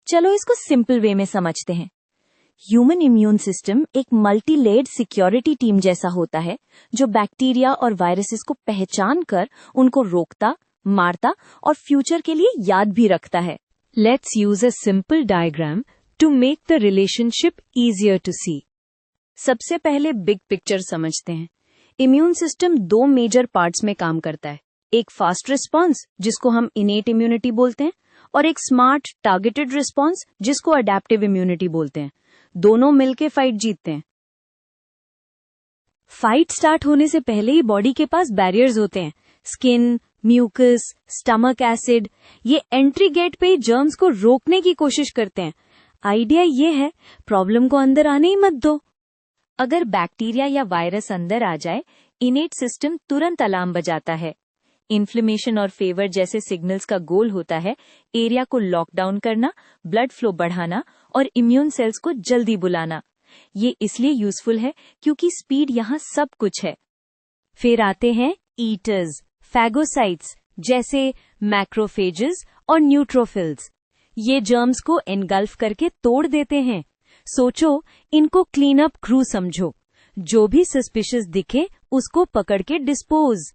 चलो इसको simple way में समझते हैं। ह्यूमन इम्यून सिस्टम एक मल्टी लेयर्ड सिक्योरिटी टीम जैसा होता है जो बैक्टीरिया और वायरसेस को पहचान कर उनको रोकता, मारता और फ्यूचर के लिए याद भी रखता है। Let's use a simple diagram to make the relationship easier to see. सबसे पहले बिग पिक्चर समझते हैं। इम्यून सिस्टम दो मेजर पार्ट्स में काम करता है। एक फास्ट रिस्पॉन्स जिसको हम इनेट इम्यूनिटी बोलते हैं और एक स्मार्ट टारगेटेड रिस्पॉन्स जिसको अडेप्टिव इम्यूनिटी बोलते हैं। दोनों मिलके फाइट जीतते हैं। फाइट स्टार्ट होने से पहले ही बॉडी के पास बैरियर्स होते हैं। स्किन, म्यूकस, स्टमक एसिड, ये एंट्री गेट पे ही जर्म्स को रोकने की कोशिश करते हैं। आइडिया ये है, प्रॉब्लम को अंदर आने ही मत दो। अगर बैक्टीरिया या वायरस अंदर आ जाए, इनेट सिस्टम तुरंत अलार्म बजाता है। इन्फ्लेमेशन और फीवर जैसे सिग्नल्स का गोल होता है एरिया को लॉकडाउन करना, ब्लड फ्लो बढ़ाना और इम्यून सेल्स को जल्दी बुलाना। ये इसलिए यूजफुल है क्योंकि स्पीड यहाँ सब कुछ है। फिर आते हैं ईटर्स, फैगोसाइट्स जैसे मैक्रोफेजेस और न्यूट्रोफिल्स। ये जर्म्स को एनगल्फ करके तोड़ देते हैं। सोचो, इनको क्लीन अप क्रू समझो। जो भी सस्पिशियस दिखे उसको पकड़ के डिस्पोज।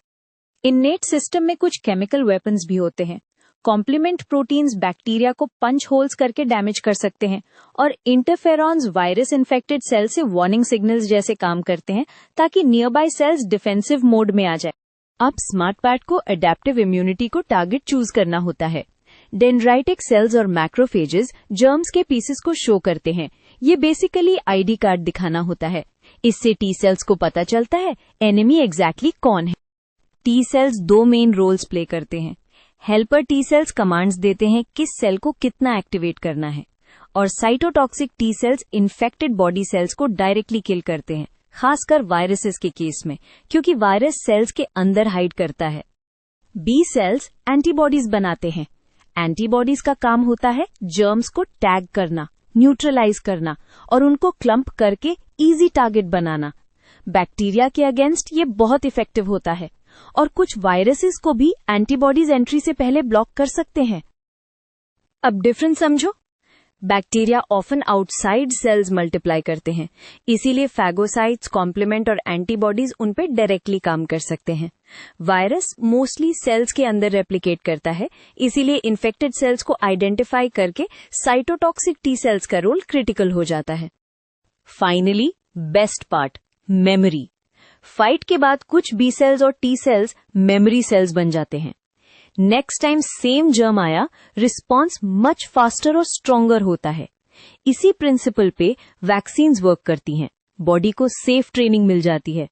इनेट सिस्टम में कुछ केमिकल वेपन्स भी होते हैं। कॉम्प्लीमेंट प्रोटीन्स बैक्टीरिया को पंच होल्स करके डैमेज कर सकते हैं और इंटरफेरॉन्स वायरस इन्फेक्टेड सेल से वार्निंग सिग्नल्स जैसे काम करते हैं ताकि nearby cells defensive mode में आ जाए। अब स्मार्ट पार्ट को अडेप्टिव इम्यूनिटी को टारगेट चूज करना होता है। डेंड्राइटिक सेल्स और मैक्रोफेजेस जर्म्स के पीसेस को शो करते हैं। ये बेसिकली आईडी कार्ड दिखाना होता है। इससे टी सेल्स को पता चलता है एनिमी एग्जैक्टली कौन है। टी सेल्स दो मेन रोल्स प्ले करते हैं। हेल्पर टी सेल्स कमांड्स देते हैं किस सेल को कितना एक्टिवेट करना है, और cytotoxic T cells infected body cells को डायरेक्टली किल करते हैं, खासकर वायरसेस के केस में, क्योंकि वायरस सेल्स के अंदर हाइड करता है। बी सेल्स एंटीबॉडीज बनाते हैं। एंटीबॉडीज का काम होता है जर्म्स को टैग करना, न्यूट्रलाइज करना और उनको क्लम्प करके इजी टारगेट बनाना। बैक्टीरिया के अगेंस्ट ये बहुत इफेक्टिव होता है और कुछ वायरसेस को भी एंटीबॉडीज एंट्री से पहले ब्लॉक कर सकते हैं। अब डिफरेंस समझो। Bacteria often outside cells multiply करते हैं, इसीलिए फैगोसाइट्स, कॉम्प्लीमेंट और एंटीबॉडीज उन पे डायरेक्टली काम कर सकते हैं। वायरस मोस्टली सेल्स के अंदर रेप्लिकेट करता है, इसीलिए इन्फेक्टेड सेल्स को आइडेंटिफाई करके साइटोटॉक्सिक टी सेल्स का रोल क्रिटिकल हो जाता है। Finally best part, memory. Fight के बाद कुछ बी सेल्स और टी सेल्स मेमोरी सेल्स बन जाते हैं। नेक्स्ट टाइम सेम जर्म आया, रिस्पॉन्स मच फास्टर और स्ट्रॉन्गर होता है। इसी प्रिंसिपल पे वैक्सीन्स वर्क करती हैं। बॉडी को सेफ ट्रेनिंग मिल जाती है।